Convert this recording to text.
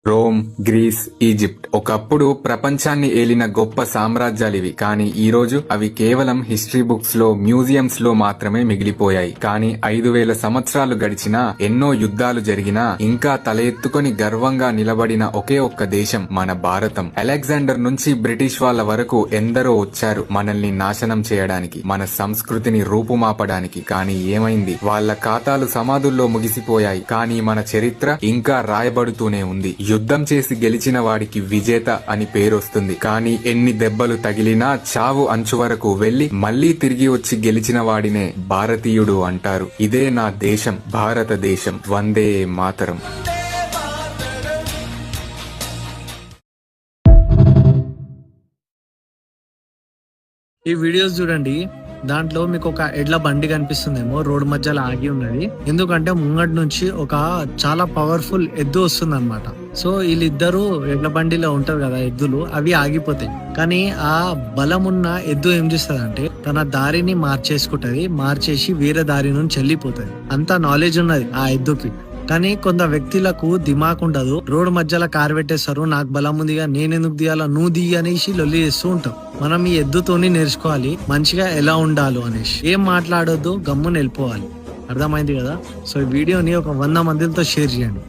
Rome, grace, Egypt ఒకప్పుడు ప్రపంచాన్ని ఏలిన గొప్ప సామ్రాజ్యాలివి. కానీ ఈ రోజు అవి కేవలం హిస్టరీ బుక్స్ లో, మ్యూజియంస్ లో మాత్రమే మిగిలిపోయాయి. కానీ 5000 సంవత్సరాలు గడిచినా, ఎన్నో యుద్ధాలు జరిగినా, ఇంకా తల ఎత్తుకొని గర్వంగా నిలబడిన ఒకే ఒక్క దేశం మన భారతం. అలెగ్జాండర్ నుంచి బ్రిటిష్ వాళ్ళ వరకు ఎందరో వచ్చారు మనల్ని నాశనం చేయడానికి, మన సంస్కృతిని రూపుమాపడానికి. కానీ ఏమైంది? వాళ్ళ ఖాతాలు సమాధుల్లో ముగిసిపోయాయి. కానీ మన చరిత్ర ఇంకా రాయబడుతూనే ఉంది. యుద్ధం చేసి గెలిచిన వాడికి విజేత అని పేరొస్తుంది. కానీ ఎన్ని దెబ్బలు తగిలినా చావు అంచు వరకు వెళ్లి మళ్లీ తిరిగి వచ్చి గెలిచిన వాడినే భారతీయుడు అంటారు. ఇదే నా దేశం, భారతదేశం. వందే మాతరం. ఈ వీడియోస్ చూడండి. దాంట్లో మీకు ఒక ఎడ్ల బండి కనిపిస్తుందేమో, రోడ్ మధ్యలో ఆగి ఉన్నది. ఎందుకంటే ముంగటి నుంచి ఒక చాలా పవర్ఫుల్ ఎద్దు వస్తుంది అనమాట. సో వీళ్ళిద్దరు ఎడ్ల బండిలో ఉంటారు కదా ఎద్దులు, అవి ఆగిపోతాయి. కానీ ఆ బలమున్న ఎద్దు ఏం చేస్తుంది, తన దారిని మార్చేసి వేరే దారి నుంచి వెళ్ళిపోతుంది. అంత నాలెడ్జ్ ఉన్నది ఆ ఎద్దుకి. కానీ కొంత వ్యక్తులకు దిమాక్ ఉండదు. రోడ్డు మధ్యలో కారు పెట్టేస్తారు, నాకు బలం ఉందిగా నేనెందుకు దియాలా, నువ్వు దిగి అనేసి లొల్లి చేస్తూ ఉంటాం. మనం ఈ ఎద్దుతోని నేర్చుకోవాలి మంచిగా ఎలా ఉండాలో అనేసి. ఏం మాట్లాడొద్దు, గమ్మున వెళ్ళిపోవాలి. అర్థమైంది కదా? సో ఈ వీడియోని ఒక 100 మందితో షేర్ చేయండి.